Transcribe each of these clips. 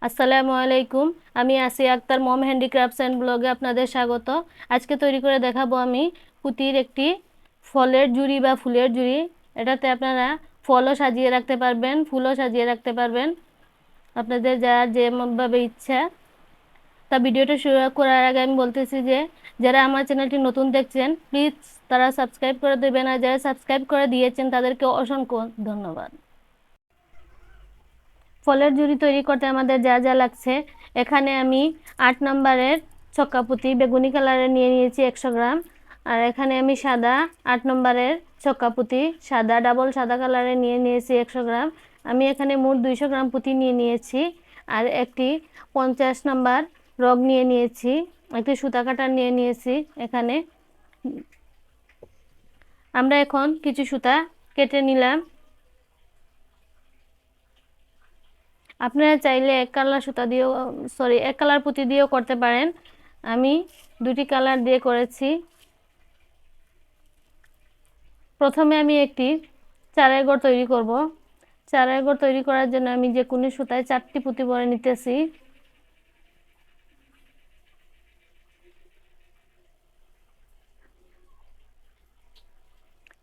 আসসালামু আলাইকুম। আমি আসিয়া আক্তার মম হ্যান্ডিক্রাফটস অ্যান্ড ব্লগে আপনাদের স্বাগত। আজকে তৈরি করে দেখাবো আমি পুঁতির একটি ফলের ঝুড়ি বা ফুলের ঝুড়ি। এটাতে আপনারা ফলও সাজিয়ে রাখতে পারবেন, ফুলও সাজিয়ে রাখতে পারবেন, আপনাদের যার যেভাবে ইচ্ছা। তা ভিডিওটা শুরু করার আগে আমি বলতেছি যে যারা আমার চ্যানেলটি নতুন দেখছেন প্লিজ তারা সাবস্ক্রাইব করে দেবেন, আর যারা সাবস্ক্রাইব করে দিয়েছেন তাদেরকে অসংখ্য ধন্যবাদ। ফলের ঝুড়ি তৈরি করতে আমাদের যা যা লাগছে, এখানে আমি 8 নম্বরের ছক্কা পুঁতি বেগুনি কালারের নিয়ে নিয়েছি 100 গ্রাম। আর এখানে আমি সাদা 8 নম্বরের ছক্কা পুঁতি সাদা ডাবল সাদা কালারের নিয়ে নিয়েছি 100 গ্রাম। আমি এখানে মোট 200 গ্রাম পুঁতি নিয়ে নিয়েছি। আর একটি 50 নম্বর রগ নিয়ে নিয়েছি, একটি সুতা কাটার নিয়ে নিয়েছি। এখানে আমরা এখন কিছু সুতা কেটে নিলাম। আপনারা চাইলে এক কালার সুতা দিয়েও এক কালার পুঁতি দিয়েও করতে পারেন। আমি দুটি কালার দিয়ে করেছি। প্রথমে আমি একটি চারের ঘর তৈরি করব। চারের ঘর তৈরি করার জন্য আমি যে কোনো সুতায় 4টি পুঁতি ভরে নিতেছি।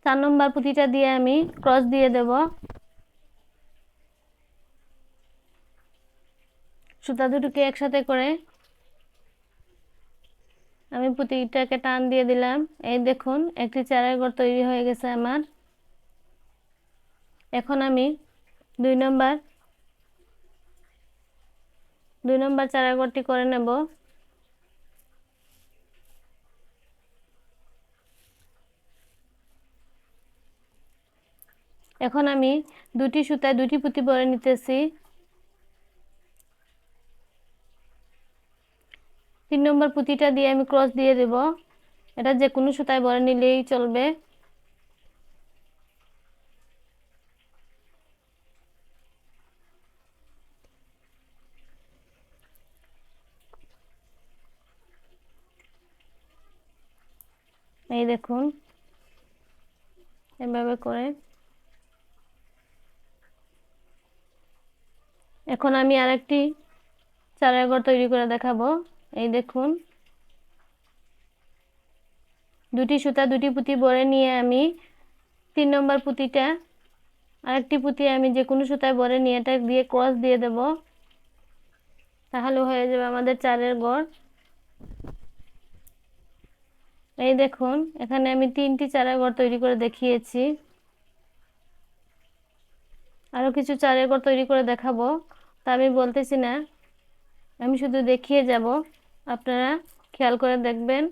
চার নম্বর পুঁতিটা দিয়ে আমি ক্রস দিয়ে দেব। সুতা দুটোকে একসাথে করে আমি পুঁতিটাকে টান দিয়ে দিলাম। এই দেখুন একটি চারের ঘর তৈরি হয়ে গেছে আমার। এখন আমি দুই নম্বর চারের ঘরটি করে নেব। এখন আমি দুটি সুতায় দুটি পুঁতি ভরে নিতেছি। 3 নম্বর পুঁতিটা দিয়ে আমি ক্রস দিয়ে দেব। এটা যে কোনো সুতায় ভরে নিলেই চলবে। এই দেখুন এভাবে করে। এখন আমি আরেকটি চারের ঘর তৈরি করে দেখাবো। এই দেখুন দুটি সুতা দুটি পুঁতি ভরে নিয়ে আমি 3 নম্বর পুঁতিটা আরেকটি পুঁতি আমি যে কোনো সুতায় ভরে নিয়ে এটা দিয়ে ক্রস দিয়ে দেব। তাহলে হয়ে যাবে আমাদের চারের ঘর। এই দেখুন এখানে আমি 3টি চারের ঘর তৈরি করে দেখিয়েছি। আরো কিছু চারের ঘর তৈরি করে দেখাবো, তা আমি বলতেছি না, আমি শুধু দেখিয়ে যাব, আপনারা খেয়াল করে দেখবেন।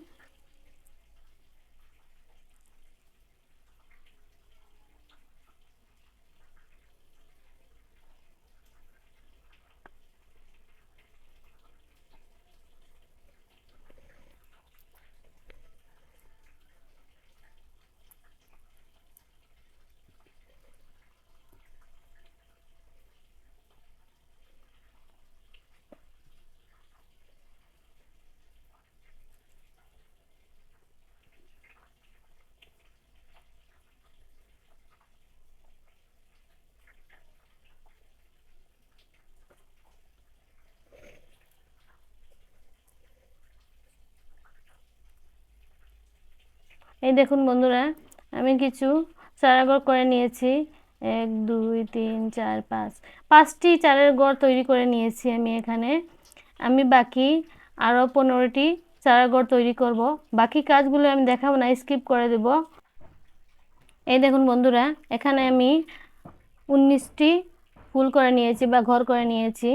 এই দেখুন বন্ধুরা, আমি কিছু চারের ঘর করে নিয়েছি। 1 2 3 4 5 5টি চারের ঘর তৈরি করে নিয়েছি আমি এখানে। আমি বাকি আরও 15টি চারের ঘর তৈরি করব। বাকি কাজগুলো আমি দেখাবো না, স্কিপ করে দেব। এই দেখুন বন্ধুরা, এখানে আমি 19টি ফুল করে নিয়েছি বা ঘর করে নিয়েছি।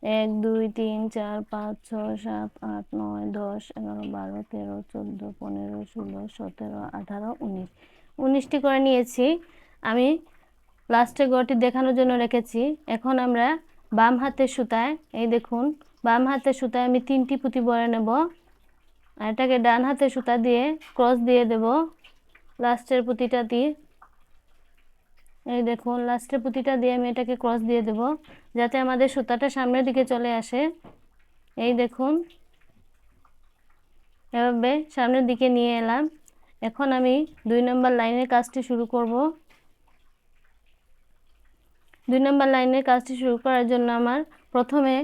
1 2 3 4 5 6 7 8 9 10 11 12 13 14 15 16 17 18 19 19টি করে নিয়েছি আমি। লাস্টের ঘরটি দেখানোর জন্য রেখেছি। এখন আমরা বাম হাতের সুতায়, এই দেখুন বাম হাতের সুতায় আমি 3টি পুঁতি ভরে নেব। আর এটাকে ডান হাতের সুতা দিয়ে ক্রস দিয়ে দেব লাস্টের পুঁতিটা দিয়ে। এই দেখুন লাস্টের পুঁতিটা দিয়ে আমি এটাকে ক্রস দিয়ে দেব যাতে আমাদের সুতাটা সামনের দিকে চলে আসে। এই দেখুন এভাবে সামনের দিকে নিয়ে এলাম। এখন আমি 2 নম্বর লাইনের কাজটি শুরু করব। 2 নম্বর লাইনের কাজটি শুরু করার জন্য আমার প্রথমে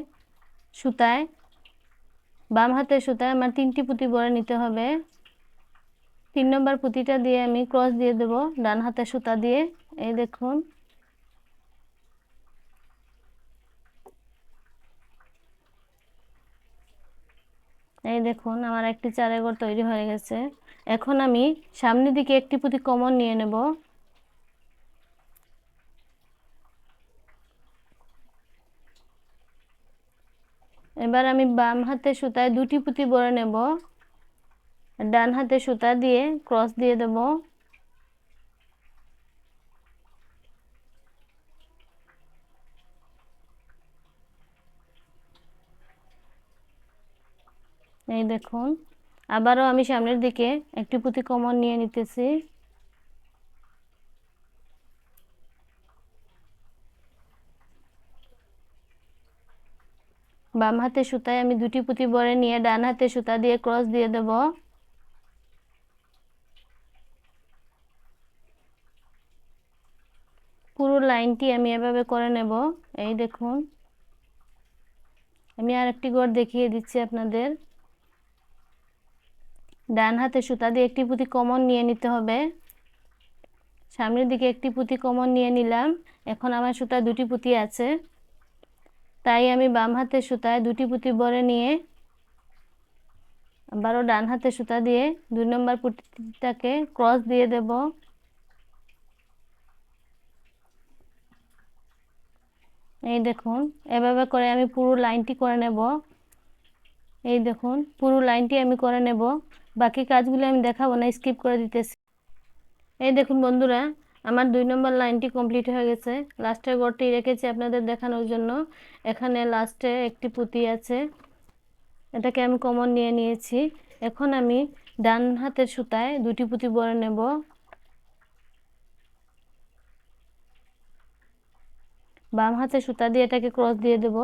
সুতায়, বাম হাতের সুতায় আমার 3টি পুঁতি বরে নিতে হবে। 3 নম্বর পুঁতিটা দিয়ে আমি ক্রস দিয়ে দেব ডান হাতের সুতা দিয়ে। এই দেখুন, এই দেখুন আমার একটি চারের ঘর তৈরি হয়ে গেছে। এখন আমি সামনের দিকে একটি পুঁতি কমন নিয়ে নেব। এবার আমি বাম হাতের সুতায় 2টি পুঁতি বরে নেব, ডান হাতের সুতা দিয়ে ক্রস দিয়ে দেব। এই দেখুন, আবারও আমি সামনের দিকে একটি পুঁতি কমন নিয়ে নিতেছি। বাম হাতের সুতায় আমি 2টি পুঁতি বরে নিয়ে ডান হাতের সুতা দিয়ে ক্রস দিয়ে দেব। পুরো লাইনটি আমি এভাবে করে নেব। এই দেখুন, আমি আরেকটি ঘর দেখিয়ে দিচ্ছি আপনাদের। ডান হাতের সুতা দিয়ে একটি পুঁতি কমন নিয়ে নিতে হবে। সামনের দিকে একটি পুঁতি কমন নিয়ে নিলাম। এখন আমার সুতায় 2টি পুঁতি আছে, তাই আমি বাম হাতের সুতায় 2টি পুঁতি বরে নিয়ে আবারও ডান হাতের সুতা দিয়ে 2 নম্বর পুঁতিটাকে ক্রস দিয়ে দেব। এই দেখুন, এভাবে করে আমি পুরো লাইনটি করে নেব। এই দেখুন, পুরো লাইনটি আমি করে নেব। বাকি কাজগুলো আমি দেখাবো না, স্কিপ করে দিতেছি। এই দেখুন বন্ধুরা, আমার 2 নম্বর লাইনটি কমপ্লিট হয়ে গেছে। লাস্টের ঘরটি রেখেছি আপনাদের দেখানোর জন্য। এখানে লাস্টে একটি পুঁতি আছে, এটাকে আমি কমন নিয়ে নিয়েছি। এখন আমি ডান হাতের সুতায় 2টি পুঁতি বরে নেব। বাম হাতের সুতা দিয়ে এটাকে ক্রস দিয়ে দেব,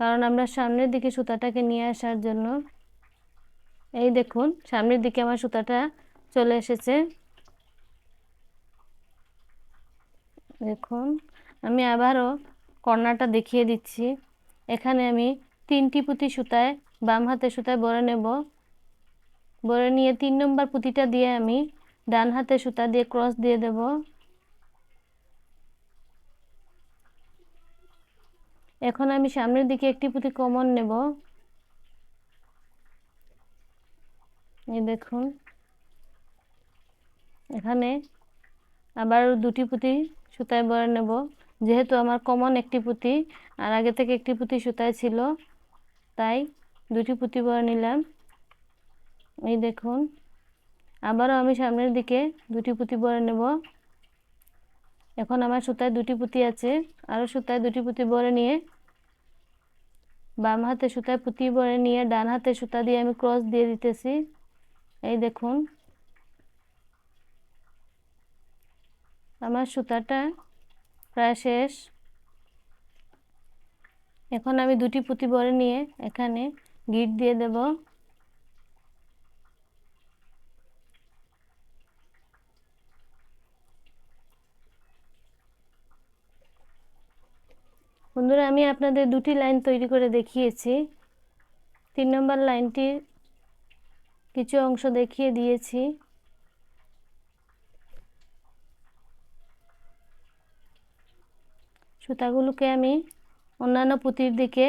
কারণ আমরা সামনের দিকে সুতাটাকে নিয়ে আসার জন্য। এই দেখুন, সামনের দিকে আমার সুতাটা চলে এসেছে। দেখুন, আমি আবারও কর্নারটা দেখিয়ে দিচ্ছি। এখানে আমি 3টি পুঁতি সুতায় বাম হাতের সুতায় বরে নেব। বরে নিয়ে 3 নম্বর পুঁতিটা দিয়ে আমি ডান হাতের সুতা দিয়ে ক্রস দিয়ে দেব। এখন আমি সামনের দিকে একটি পুঁতি কমন নেব। এই দেখুন, এখানে আবার 2টি পুঁতি সুতায় বরে নেব। যেহেতু আমার কমন একটি পুঁতি আর আগে থেকে একটি পুঁতি সুতায় ছিল, তাই 2টি পুঁতি বরে নিলাম। এই দেখুন, আবারও আমি সামনের দিকে 2টি পুঁতি বরে নেব। এখন আমার সুতায় 2টি পুঁতি আছে, আরও সুতায় 2টি পুঁতি বরে নিয়ে বাম হাতে সুতায় পুঁতি বরে নিয়ে ডান হাতে সুতা দিয়ে আমি ক্রস দিয়ে দিতেছি। এই দেখুন, আমার সুতাটা প্রায় শেষ। এখন আমি 2টি পুঁতি বরে নিয়ে এখানে গিট দিয়ে দেব। বন্ধুরা, আমি আপনাদের 2টি লাইন তৈরি করে দেখিয়েছি। 3 নম্বর লাইনটির কিছু অংশ দেখিয়ে দিয়েছি। সুতাগুলোকে আমি অন্যান্য পুঁতির দিকে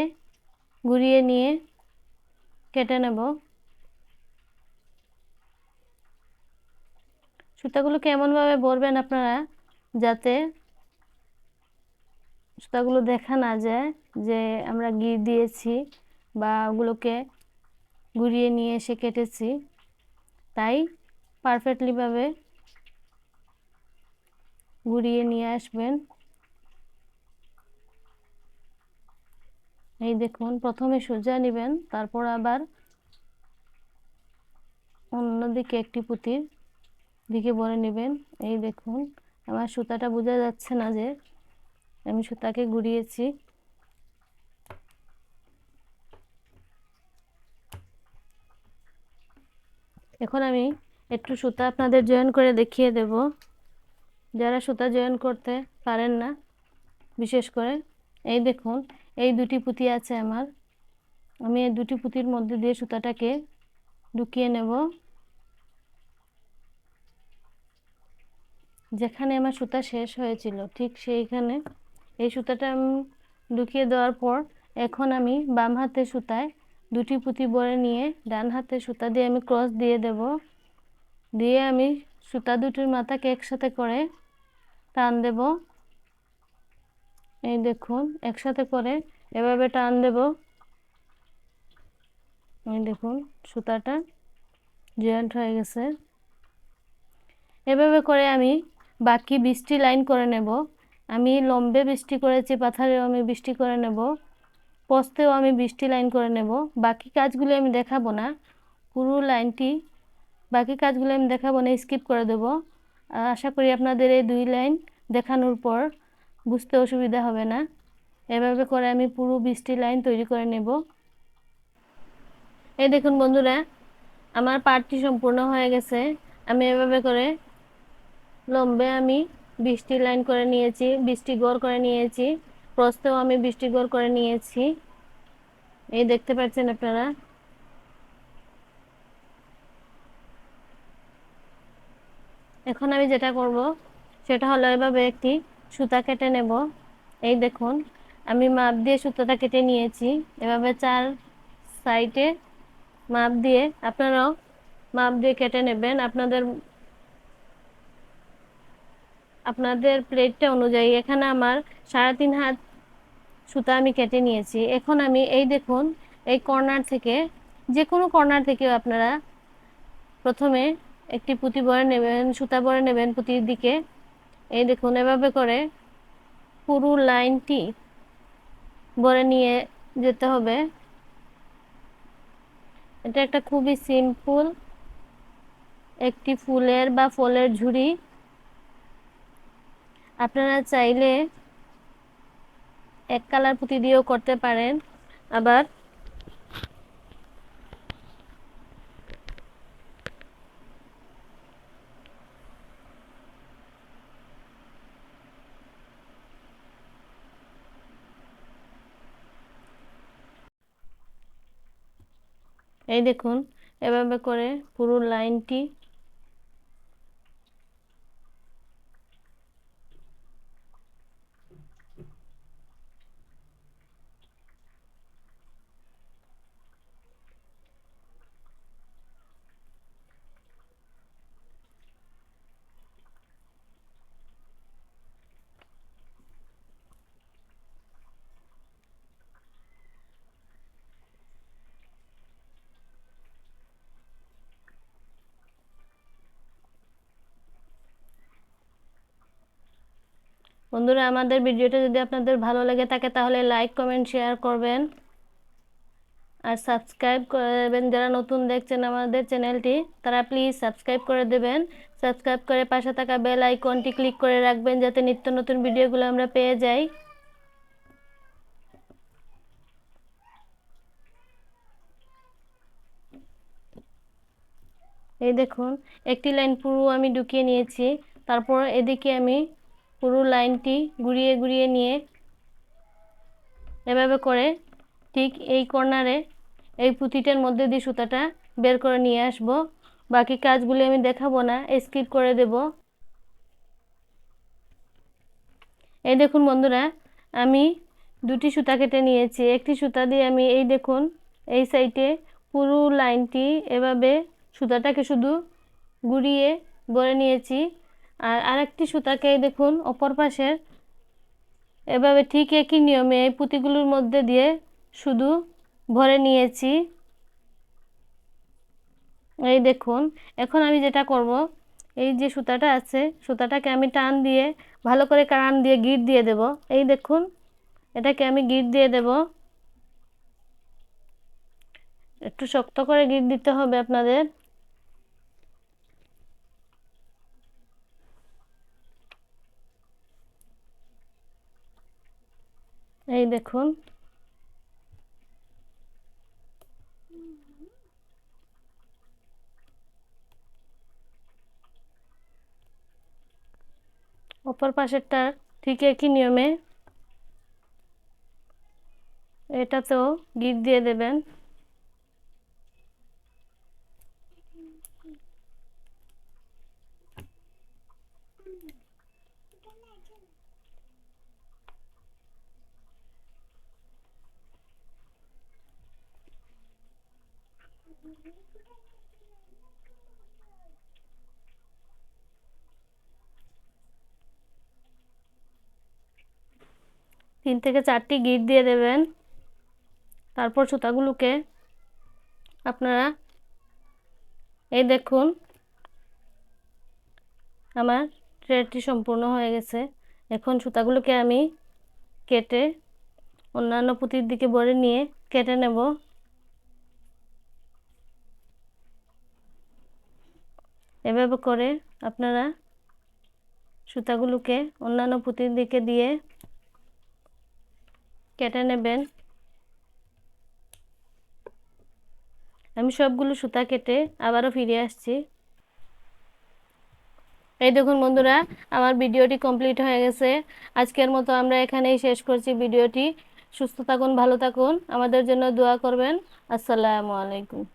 ঘুরিয়ে নিয়ে কেটে নেব। সুতাগুলোকে এমনভাবে ভরবেন আপনারা যাতে সুতাগুলো দেখা না যায় যে আমরা গিট দিয়েছি বা ওগুলোকে ঘুরিয়ে নিয়ে এসে কেটেছি। তাই পারফেক্টলিভাবে ঘুরিয়ে নিয়ে আসবেন। এই দেখুন, প্রথমে সোজা নেবেন, তারপর আবার অন্যদিকে একটি পুঁতির দিকে বরে নেবেন। এই দেখুন, আমার সুতাটা বোঝা যাচ্ছে না যে আমি সুতাকে ঘুরিয়েছি। এখন আমি একটু সুতা আপনাদের জয়েন করে দেখিয়ে দেব, যারা সুতা জয়েন করতে পারেন না বিশেষ করে। এই দেখুন, এই 2টি পুঁতি আছে আমার, আমি এই দুটি পুঁতির মধ্যে দিয়ে সুতাটাকে ঢুকিয়ে নেব। যেখানে আমার সুতা শেষ হয়েছিল ঠিক সেইখানে এই সুতাটা আমি ঢুকিয়ে দেওয়ার পর এখন আমি বাম হাতে সুতায় দুটি পুঁতি ভরে নিয়ে ডান হাতে সুতা দিয়ে আমি ক্রস দিয়ে দেব। দিয়ে আমি সুতা দুটির মাথাকে একসাথে করে টান দেব। এই দেখুন একসাথে করে এভাবে টান দেব। এই দেখুন সুতাটা জয়েন্ট হয়ে গেছে। এভাবে করে আমি বাকি 20টি লাইন করে নেব। আমি লম্বে 20টি করেছি, পাথারেও আমি 20টি করে নেব, পোস্তেও আমি 20টি লাইন করে নেব। বাকি কাজগুলো আমি দেখাবো না, পুরো লাইনটি বাকি কাজগুলো আমি দেখাবো না, স্কিপ করে দেব। আশা করি আপনাদের এই 2 লাইন দেখানোর পর বুঝতে অসুবিধা হবে না। এভাবে করে আমি পুরো 20টি লাইন তৈরি করে নেব। এই দেখুন বন্ধুরা, আমার পার্টটি সম্পূর্ণ হয়ে গেছে। আমি এভাবে করে লম্বে আমি 20টি লাইন করে নিয়েছি, 20টি ঘর করে নিয়েছি, প্রস্থেও আমি 20টি ঘর করে নিয়েছি। এই দেখতে পাচ্ছেন আপনারা। এখন আমি যেটা করব সেটা হলো এভাবে একটি সুতা কেটে নেব। এই দেখুন আমি মাপ দিয়ে সুতাটা কেটে নিয়েছি। এভাবে 4 সাইডে মাপ দিয়ে আপনারাও মাপ দিয়ে কেটে নেবেন আপনাদের প্লেটটা অনুযায়ী। এখানে আমার 3.5 হাত সুতা আমি কেটে নিয়েছি। এখন আমি এই দেখুন এই কর্নার থেকে, যে কোনো কর্নার থেকে আপনারা প্রথমে একটি পুঁতি ভরে নেবেন, সুতা ভরে নেবেন পুঁতির দিকে। এই দেখুন এভাবে করে পুরো লাইনটি ভরে নিয়ে যেতে হবে। এটা একটা খুবই সিম্পল একটি ফুলের বা ফলের ঝুড়ি। আপনারা চাইলে এক কালার পুঁতি দিয়েও করতে পারেন। আবার এই দেখুন এভাবে করে পুরো লাইনটি বন্ধুরা, আমাদের ভিডিওটা যদি আপনাদের ভালো লেগে থাকে তাহলে লাইক কমেন্ট শেয়ার করবেন আর সাবস্ক্রাইব করে দেবেন। যারা নতুন দেখছেন আমাদের চ্যানেলটি তারা প্লিজ সাবস্ক্রাইব করে দেবেন। সাবস্ক্রাইব করে পাশে থাকা বেল আইকনটি ক্লিক করে রাখবেন যাতে নিত্য নতুন ভিডিওগুলো আমরা পেয়ে যাই। এই দেখুন একটি লাইন পুরো আমি ঢুকিয়ে নিয়েছি। তারপর এদিকে আমি পুরো লাইনটি ঘুরিয়ে ঘুরিয়ে নিয়ে এভাবে করে ঠিক এই কর্নারে এই পুঁতিটার মধ্যে দিয়ে সুতাটা বের করে নিয়ে আসব। বাকি কাজগুলি আমি দেখাবো না, স্কিপ করে দেব। এই দেখুন বন্ধুরা, আমি দুটি সুতা কেটে নিয়েছি। একটি সুতা দিয়ে আমি এই দেখুন এই সাইডে পুরো লাইনটি এভাবে সুতাটাকে শুধু ঘুরিয়ে ভরে নিয়েছি। আর আরেকটি সুতাকে দেখুন অপর পাশের এভাবে ঠিক একই নিয়মে এই পুঁতিগুলোর মধ্যে দিয়ে শুধু ভরে নিয়েছি। এই দেখুন এখন আমি যেটা করব, এই যে সুতাটা আছে সুতাটাকে আমি টান দিয়ে ভালো করে টান দিয়ে গিঁট দিয়ে দেব। এই দেখুন এটাকে আমি গিঁট দিয়ে দেব। একটু শক্ত করে গিঁট দিতে হবে আপনাদের। এই দেখুন অপর পাশেরটা ঠিক একই নিয়মে এটাতেও গিট দিয়ে দেবেন। তিন থেকে চারটি গিট দিয়ে দেবেন। তারপর সুতাগুলোকে আপনারা এই দেখুন আমার ট্রেটি সম্পূর্ণ হয়ে গেছে। এখন সুতাগুলোকে আমি কেটে অন্যান্য পুঁতির দিকে ভরে নিয়ে কেটে নেব। এভাবে করে আপনারা সুতাগুলোকে অন্যান্য পুঁতির দিকে দিয়ে কেটে নেবেন। আমি সবগুলো সুতা কেটে আবারও ফিরে আসছি। এই দেখুন বন্ধুরা, আমার ভিডিওটি কমপ্লিট হয়ে গেছে। আজকের মতো আমরা এখানেই শেষ করছি ভিডিওটি। সুস্থ থাকুন, ভালো থাকুন, আমাদের জন্য দোয়া করবেন। আসসালামু আলাইকুম।